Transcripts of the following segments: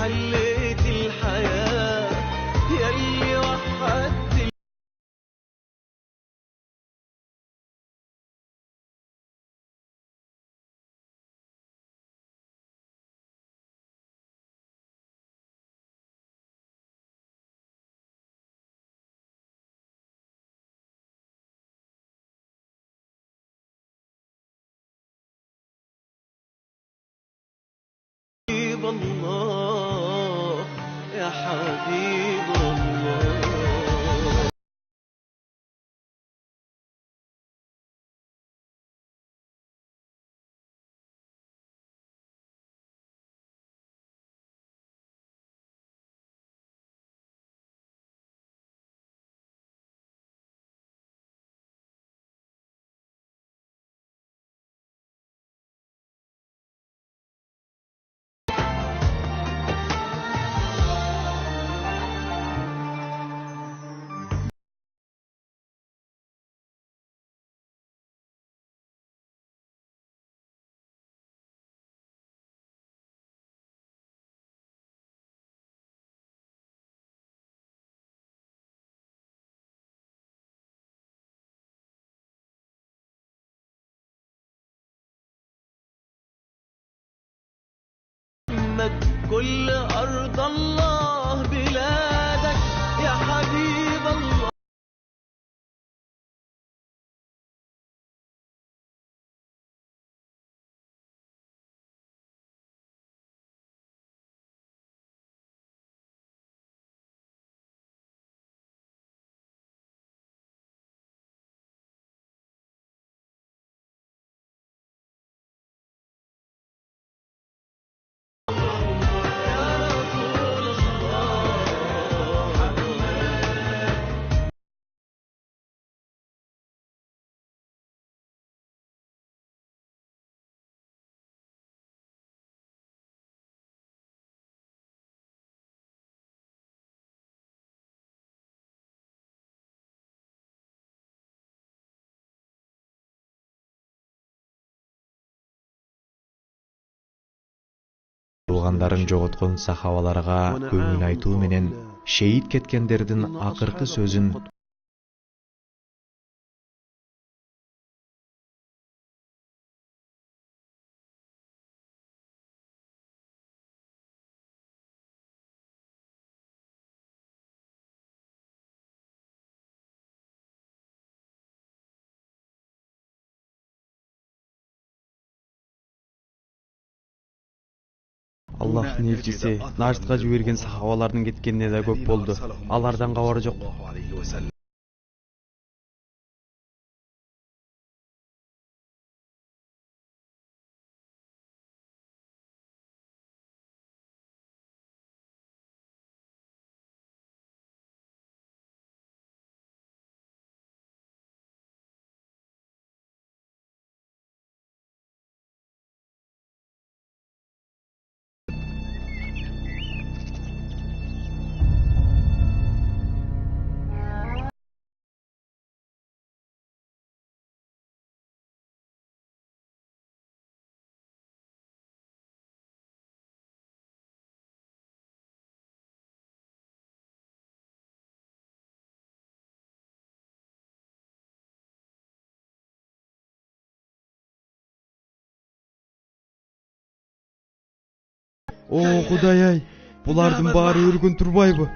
حليت الحياة يلي وحدت حبيب الله يا حبيب الله. كل أرض الله بلادك يا حبيب الله. Туугандарын жоготкон сахабаларга көңүл айтуу менен шейит кеткендердин акыркы сөзүн Аллахтын элчиси Наждка жиберген сахабалардын кеткенине да көп болду. Алардан кабар жок. О, Кудай-ай, булардын баары өлгөн турбайбы?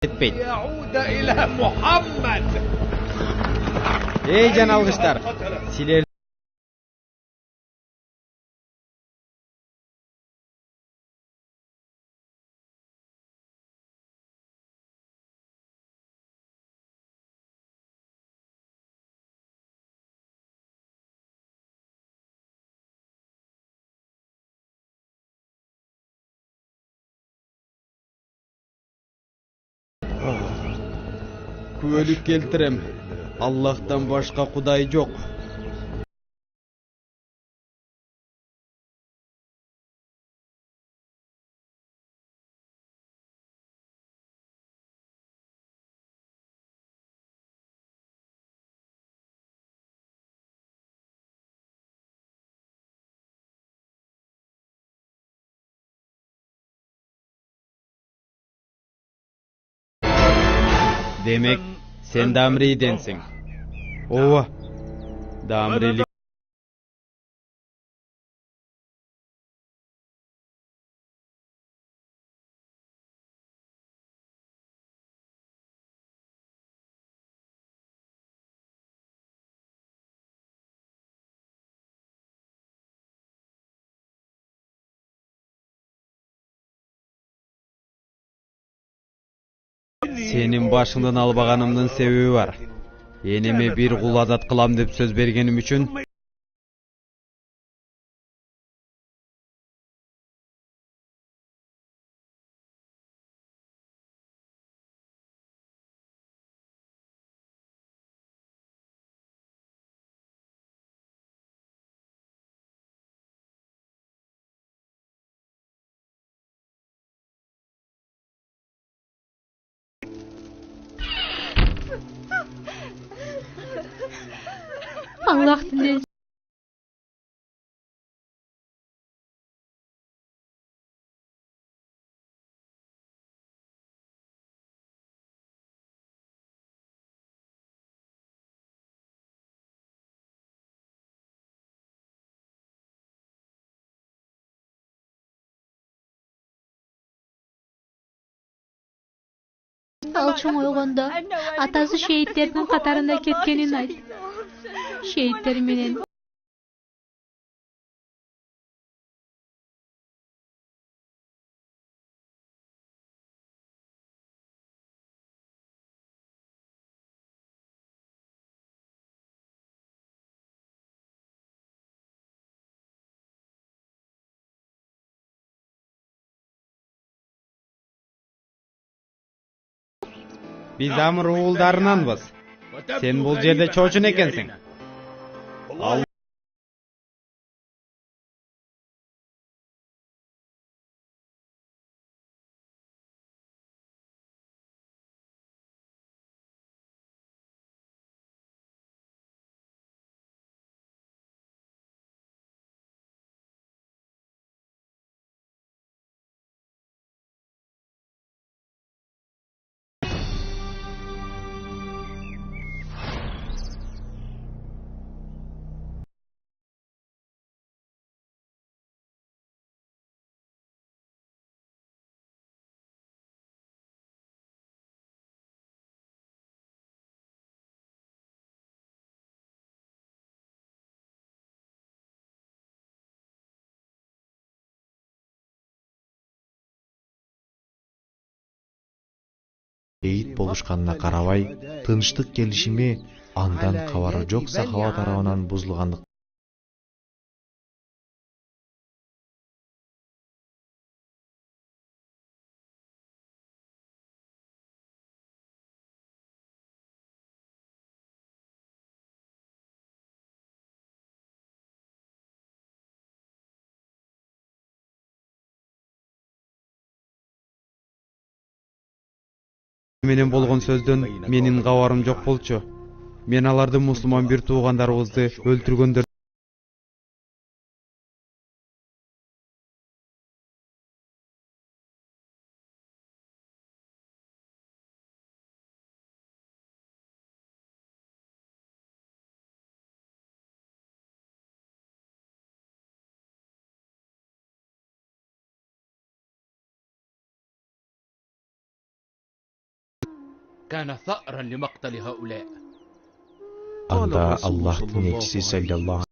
etpeydi. يعود إلى محمد. Ey janalgıçlar, siler kübөлük keltirem. Allah'tan başka kuday yok. Demek sen Damri'densin. Ova. Damri'lik senin başından albaganımdın sebebi var. Eneme bir kul adat kılam dep söz bergenim üçün Allah dinleyin. Alçın oyganda atası şehitlerinin katarında ketkenin ayt. Şehitleri menen biz amr oğuldarınanbız. Sen bul jerde çoçun ekensin. Şehit bolушканына карабай, тынчтык келишими андан кабары жок сахава тарабынан бузулгандык. Менен болгон сөздөн менин кабарым жок болчу. Мен аларды мусулман бир туугандарыбызды өлтүргөндөр كان ثأرا لمقتل هؤلاء. Anda Allah'ın elçisi sallallahu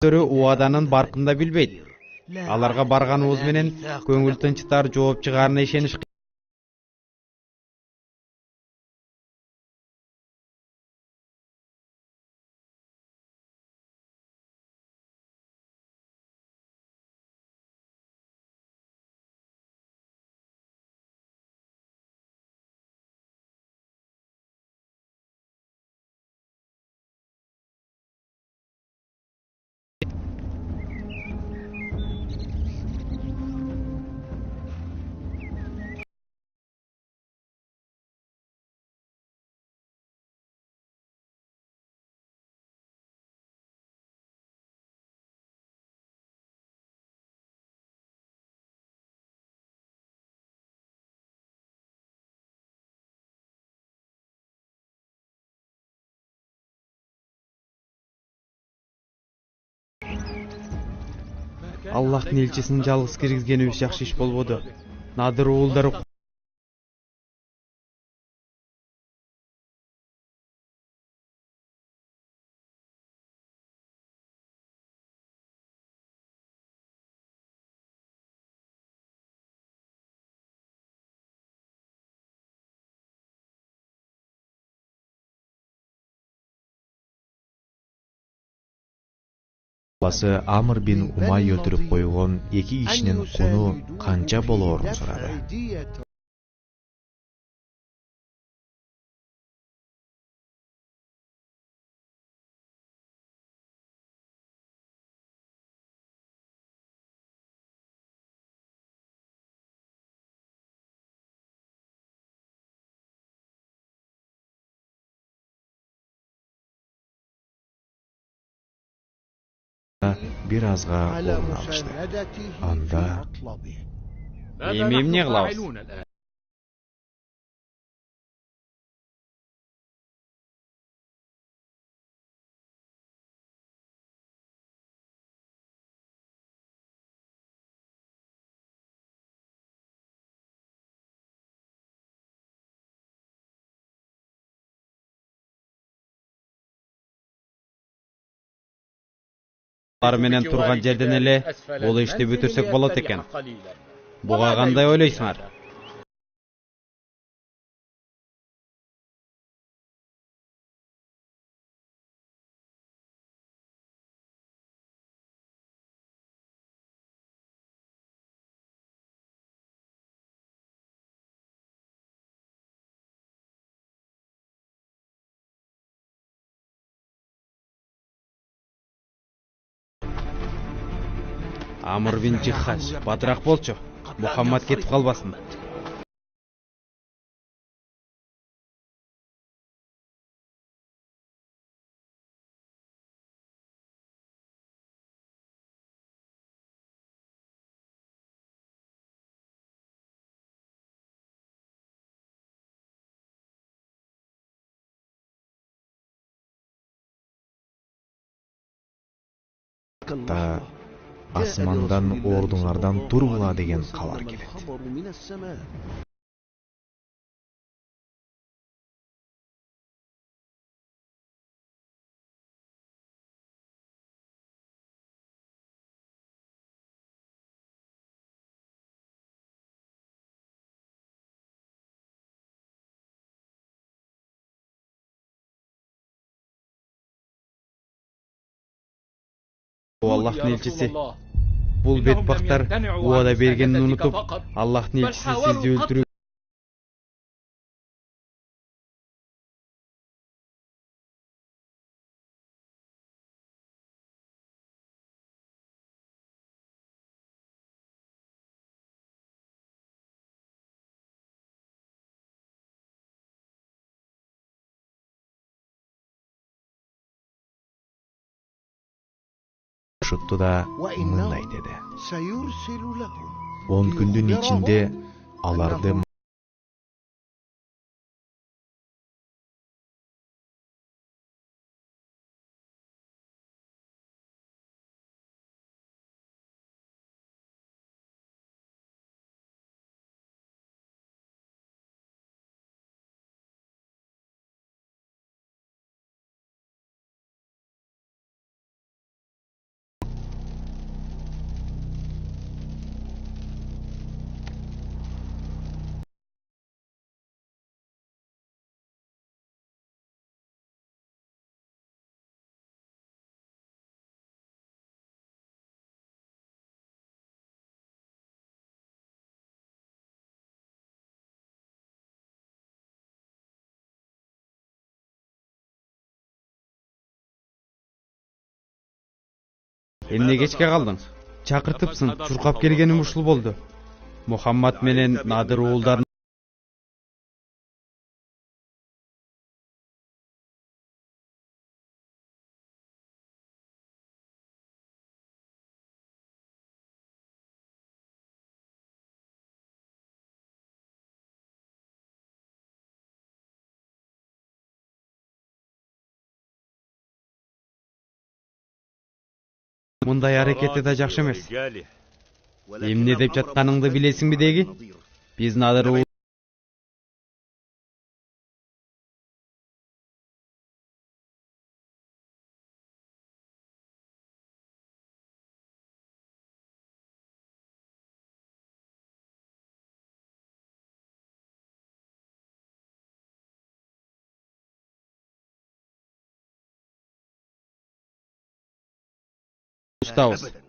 убаданын баркын да билбейт. Аларга барганыбыз менен көңүл тынчтар жооп чыгаарына ишениш. Аллахтын элчисин жалгыз киргизгенибиз жакшы иш болбоду. Надыр уулдары Баласы Амр бин Умай өлтүрүп койгон эки кишинин куну канча болоорун сурады. Бир азга орун алышты. Анда эми эмне кылабыз? Алар менен турган жерден эле бул ишти бүтүрсөк болот экен. Буга кандай ойлойсуңар? Амр бин Жихаш, батыраак болчу. Мухаммад кетип калбасын. Асмандан ордуңардан тургула деген кабар келет. Аллахтын элчиси бул бетбактар убада бергенин унутуп, Аллахтын элчиси сизди өлтүрүү Ушутту да мындай деди. 10 күндүн ичинде аларды Эмне кечке калдың? Чакыртыпсың, чуркап келгеним ушул болду. Мухаммад менен Надыр уулдарын мындай аракети да жакшы эмес. Эмне деп жатканыңды билесиңби деги? Биз Надыр устабыз.